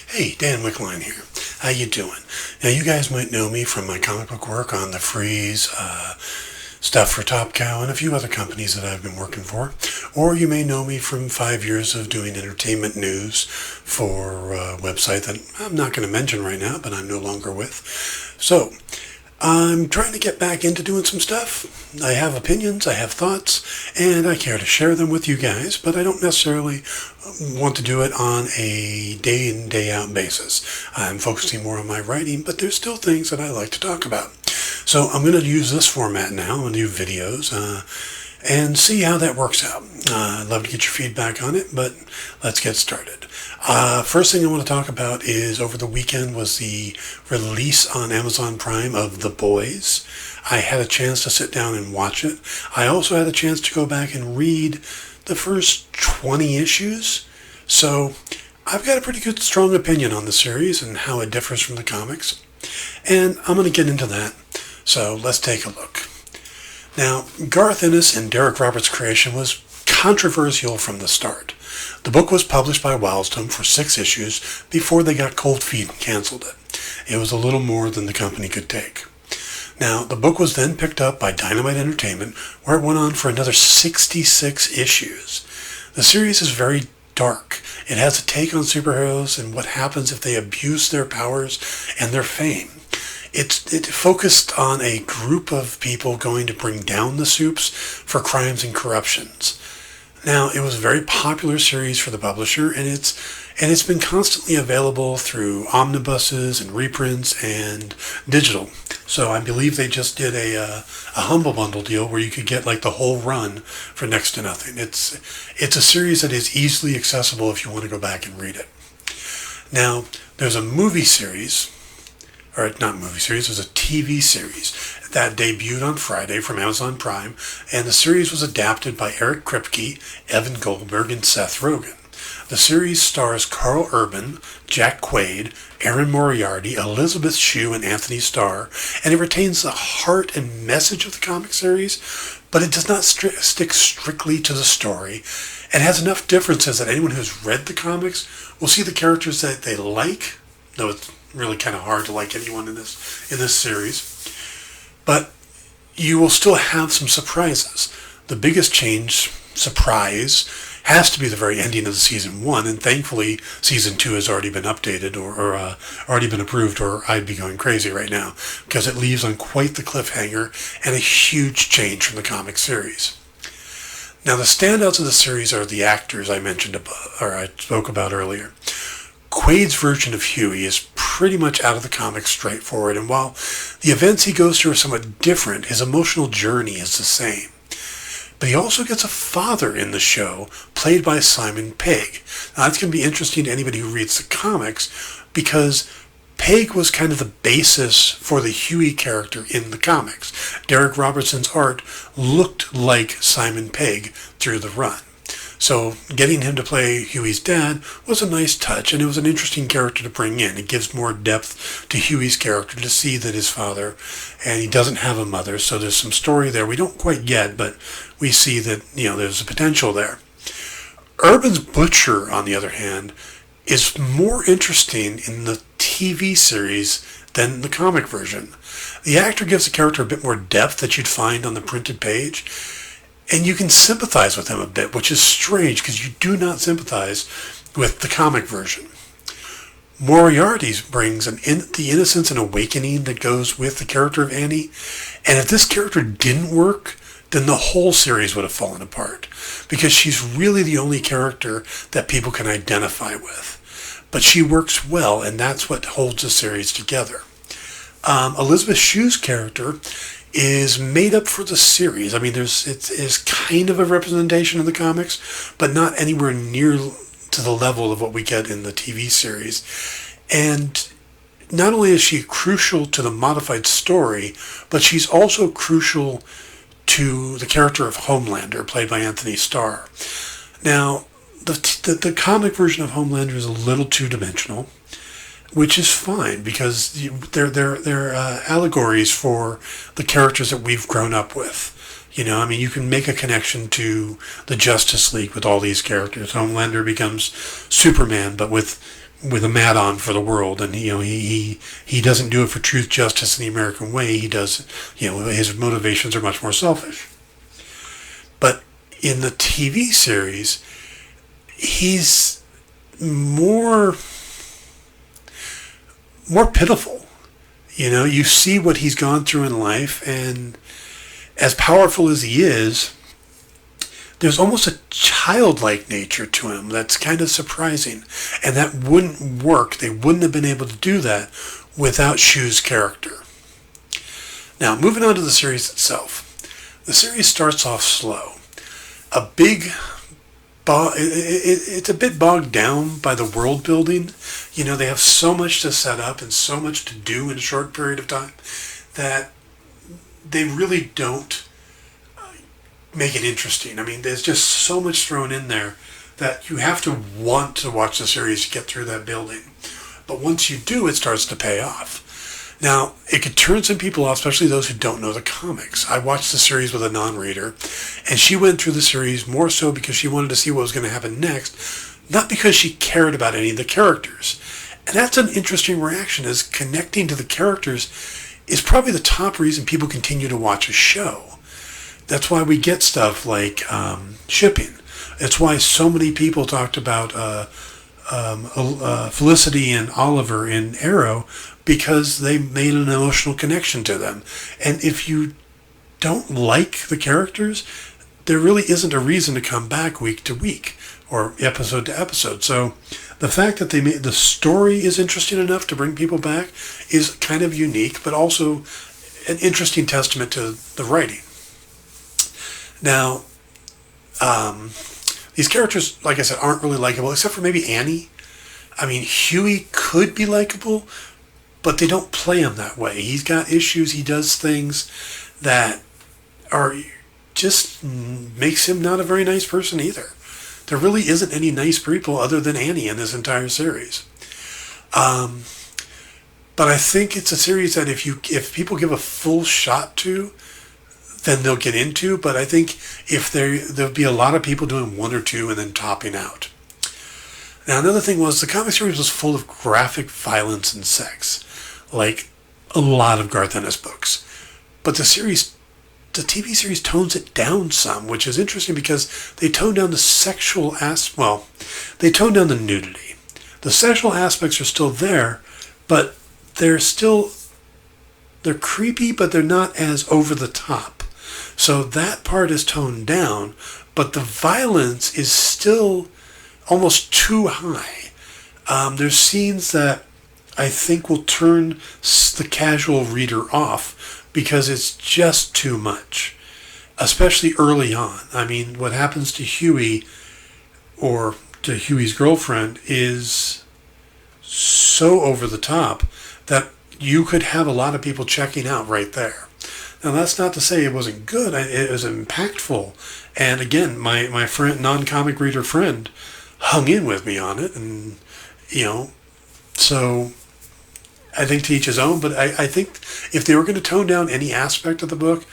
Hey, Dan Wickline here. How you doing? Now, you guys might know me from my comic book work on the Freeze, stuff for Top Cow, and a few other companies that I've been working for. Or you may know me from 5 years of doing entertainment news for a website that I'm not going to mention right now, but I'm no longer with. So, I'm trying to get back into doing some stuff. I have opinions, I have thoughts, and I care to share them with you guys, but I don't necessarily want to do it on a day in, day out basis. I'm focusing more on my writing, but there's still things that I like to talk about. So I'm going to use this format now. I'm going to do videos and see how that works out. I'd love to get your feedback on it, but let's get started. First thing I want to talk about is over the weekend was the release on Amazon Prime of The Boys. I had a chance to sit down and watch it. I also had a chance to go back and read the first 20 issues. So I've got a pretty good, strong opinion on the series and how it differs from the comics. And I'm going to get into that. So let's take a look. Now, Garth Ennis and Derek Roberts' creation was controversial from the start. The book was published by Wildstorm for 6 issues before they got cold feet and canceled it. It was a little more than the company could take. Now, the book was then picked up by Dynamite Entertainment, where it went on for another 66 issues. The series is very dark. It has a take on superheroes and what happens if they abuse their powers and their fame. It focused on a group of people going to bring down the Supes for crimes and corruptions. Now, it was a very popular series for the publisher, and it's been constantly available through omnibuses and reprints and digital. So I believe they just did a Humble Bundle deal where you could get like the whole run for next to nothing. It's a series that is easily accessible if you want to go back and read it. Now, there's a movie series, or not movie series, it was a TV series that debuted on Friday from Amazon Prime, and the series was adapted by Eric Kripke, Evan Goldberg, and Seth Rogen. The series stars Carl Urban, Jack Quaid, Erin Moriarty, Elizabeth Shue, and Anthony Starr, and it retains the heart and message of the comic series, but it does not stick strictly to the story, and has enough differences that anyone who's read the comics will see the characters that they like, though it's really kind of hard to like anyone in this series. But you will still have some surprises. The biggest surprise, has to be the very ending of the season 1, and thankfully season 2 has already been updated or already been approved, or I'd be going crazy right now, because it leaves on quite the cliffhanger and a huge change from the comic series. Now, the standouts of the series are the actors I mentioned above, or I spoke about earlier. Quaid's version of Huey is pretty much out of the comics straightforward, and while the events he goes through are somewhat different, his emotional journey is the same. But he also gets a father in the show, played by Simon Pegg. Now, that's going to be interesting to anybody who reads the comics, because Pegg was kind of the basis for the Huey character in the comics. Derek Robertson's art looked like Simon Pegg through the run. So getting him to play Huey's dad was a nice touch, and it was an interesting character to bring in. It gives more depth to Huey's character to see that his father, and he doesn't have a mother, so there's some story there we don't quite get, but we see that, there's a potential there. Urban's Butcher, on the other hand, is more interesting in the TV series than the comic version. The actor gives the character a bit more depth that you'd find on the printed page, and you can sympathize with him a bit, which is strange because you do not sympathize with the comic version. Moriarty brings the innocence and awakening that goes with the character of Annie, and if this character didn't work, then the whole series would have fallen apart, because she's really the only character that people can identify with. But she works well, and that's what holds the series together. Elizabeth Shue's character is made up for the series. I mean, it's kind of a representation of the comics, but not anywhere near to the level of what we get in the TV series. And not only is she crucial to the modified story, but she's also crucial to the character of Homelander, played by Anthony Starr. Now, the comic version of Homelander is a little two-dimensional, which is fine, because they're allegories for the characters that we've grown up with. I mean, you can make a connection to the Justice League with all these characters. Homelander becomes Superman, but with a mat on for the world, and he doesn't do it for truth, justice, and the American way. He does, his motivations are much more selfish. But in the TV series, he's more pitiful. You see what he's gone through in life, and as powerful as he is, there's almost a childlike nature to him that's kind of surprising. And that wouldn't work. They wouldn't have been able to do that without Shu's character. Now, moving on to the series itself. The series starts off slow. It's a bit bogged down by the world building. They have so much to set up and so much to do in a short period of time that they really don't make it interesting. I mean, there's just so much thrown in there that you have to want to watch the series to get through that building. But once you do, it starts to pay off. Now, it could turn some people off, especially those who don't know the comics. I watched the series with a non-reader, and she went through the series more so because she wanted to see what was going to happen next, not because she cared about any of the characters. And that's an interesting reaction, is connecting to the characters is probably the top reason people continue to watch a show. That's why we get stuff like shipping. It's why so many people talked about Felicity and Oliver in Arrow, because they made an emotional connection to them. And if you don't like the characters, there really isn't a reason to come back week to week or episode to episode. So the fact that the story is interesting enough to bring people back is kind of unique, but also an interesting testament to the writing. Now, these characters, like I said, aren't really likable, except for maybe Annie. I mean, Huey could be likable, but they don't play him that way. He's got issues. He does things that are just makes him not a very nice person either. There really isn't any nice people other than Annie in this entire series. But I think it's a series that if people give a full shot to, then they'll get into. But I think there'll be a lot of people doing one or two and then topping out. Now, another thing was the comic series was full of graphic violence and sex, like a lot of Garth Ennis books. But the TV series tones it down some, which is interesting because they tone down the they tone down the nudity. The sexual aspects are still there, but they're creepy, but they're not as over the top. So that part is toned down, but the violence is still almost too high. There's scenes that I think will turn the casual reader off because it's just too much, especially early on. I mean, what happens to Huey or to Huey's girlfriend is so over the top that you could have a lot of people checking out right there. Now, that's not to say it wasn't good. It was impactful. And again, my friend, non-comic reader friend hung in with me on it. And, so I think to each his own. But I think if they were going to tone down any aspect of the book,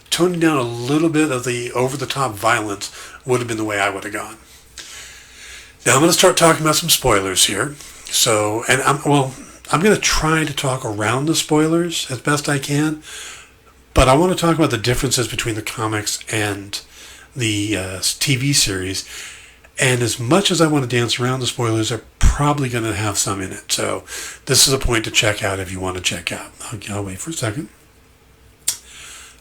toning down a little bit of the over-the-top violence would have been the way I would have gone. Now, I'm going to start talking about some spoilers here. So, and I'm going to try to talk around the spoilers as best I can, but I want to talk about the differences between the comics and the TV series. And as much as I want to dance around the spoilers, they're probably going to have some in it. So this is a point to check out if you want to check out. I'll wait for a second.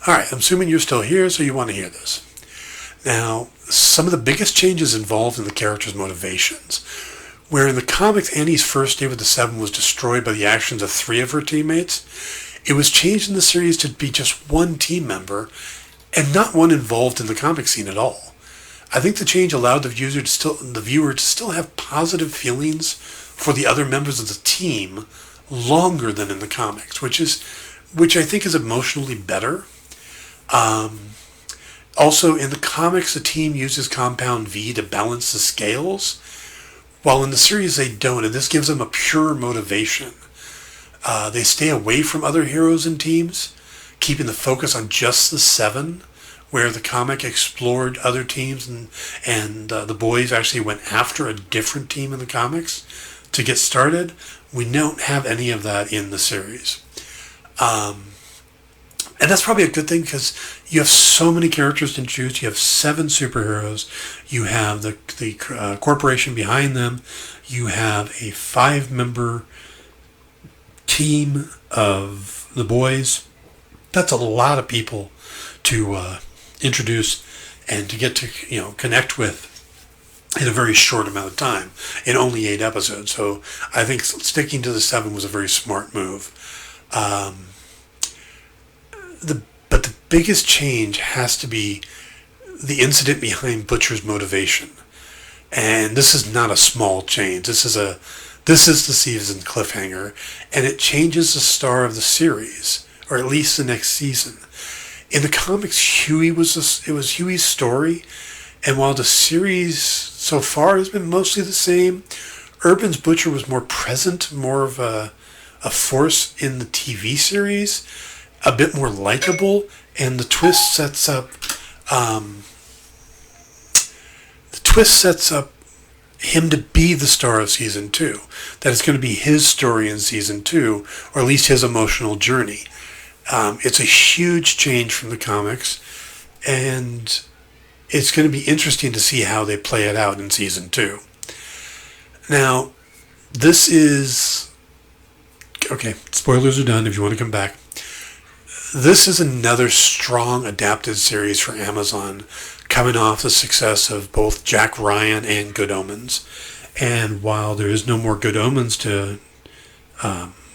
All right, I'm assuming you're still here, so you want to hear this. Now, some of the biggest changes involved in the characters' motivations. Where in the comics, Annie's first day with the Seven was destroyed by the actions of 3 of her teammates, it was changed in the series to be just one team member and not one involved in the comic scene at all. I think the change allowed the viewer to still have positive feelings for the other members of the team longer than in the comics, which I think is emotionally better. Also, in the comics, the team uses Compound V to balance the scales, while in the series they don't, and this gives them a pure motivation. They stay away from other heroes and teams, keeping the focus on just the 7, where the comic explored other teams, and the boys actually went after a different team in the comics to get started. We don't have any of that in the series. And that's probably a good thing because you have so many characters to choose. You have 7 superheroes. You have the corporation behind them. You have a 5-member team of the boys. That's a lot of people to introduce and to get to connect with in a very short amount of time, in only 8 episodes. So I think sticking to the 7 was a very smart move. But the biggest change has to be the incident behind Butcher's motivation. And this is not a small change. This is the season cliffhanger, and it changes the star of the series, or at least the next season. In the comics, it was Huey's story, and while the series so far has been mostly the same, Urban's Butcher was more present, more of a force in the TV series, a bit more likable, and the twist sets up him to be the star of season 2. That it's going to be his story in season 2, or at least his emotional journey. It's a huge change from the comics, and it's going to be interesting to see how they play it out in season 2. Now, this is... Okay, spoilers are done if you want to come back. This is another strong adapted series for Amazon, coming off the success of both Jack Ryan and Good Omens. And while there is no more Good Omens to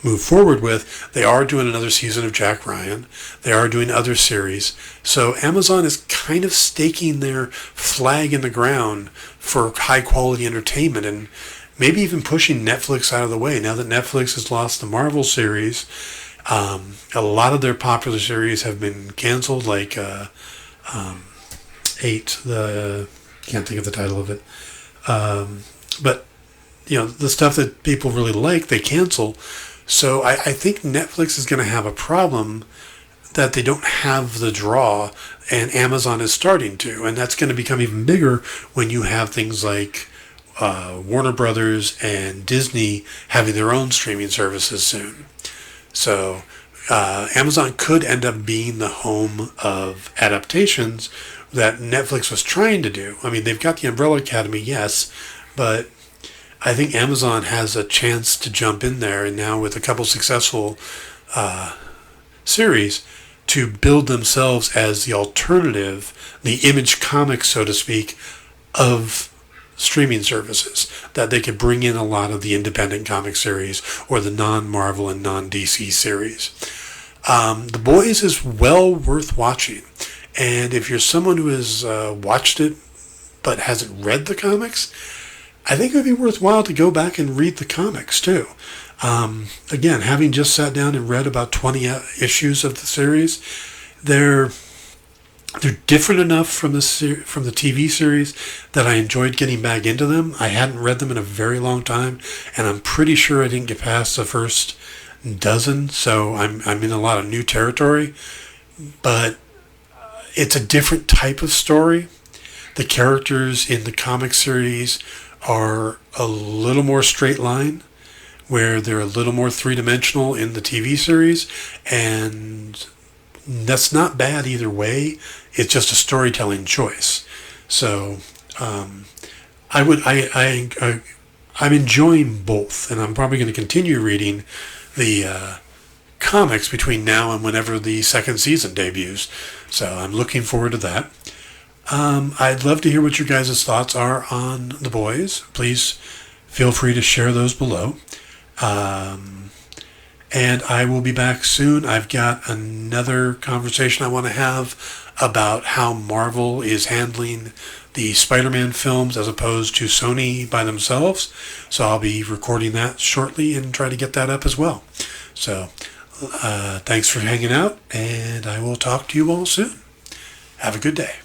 move forward with, they are doing another season of Jack Ryan. They are doing other series. So Amazon is kind of staking their flag in the ground for high quality entertainment, and maybe even pushing Netflix out of the way. Now that Netflix has lost the Marvel series, a lot of their popular series have been canceled, like 8, can't think of the title of it. But, the stuff that people really like, they cancel. So I think Netflix is going to have a problem that they don't have the draw, and Amazon is starting to. And that's going to become even bigger when you have things like Warner Brothers and Disney having their own streaming services soon. So Amazon could end up being the home of adaptations that Netflix was trying to do. I mean, they've got the Umbrella Academy, yes, but I think Amazon has a chance to jump in there, and now with a couple successful series, to build themselves as the alternative, the Image Comics, so to speak, of streaming services, that they could bring in a lot of the independent comic series or the non-Marvel and non-DC series. The Boys is well worth watching, and if you're someone who has watched it but hasn't read the comics, I think it would be worthwhile to go back and read the comics too. Again, having just sat down and read about 20 issues of the series, they're different enough from the TV series that I enjoyed getting back into them. I hadn't read them in a very long time, and I'm pretty sure I didn't get past the first dozen, so I'm in a lot of new territory. But it's a different type of story. The characters in the comic series are a little more straight line, where they're a little more three-dimensional in the TV series, and that's not bad either way. It's just a storytelling choice. So I'm enjoying both, and I'm probably going to continue reading the comics between now and whenever the second season debuts. So I'm looking forward to that. I'd love to hear what your guys' thoughts are on The Boys. Please feel free to share those below. And I will be back soon. I've got another conversation I want to have about how Marvel is handling the Spider-Man films as opposed to Sony by themselves. So I'll be recording that shortly and try to get that up as well. So thanks for hanging out, and I will talk to you all soon. Have a good day.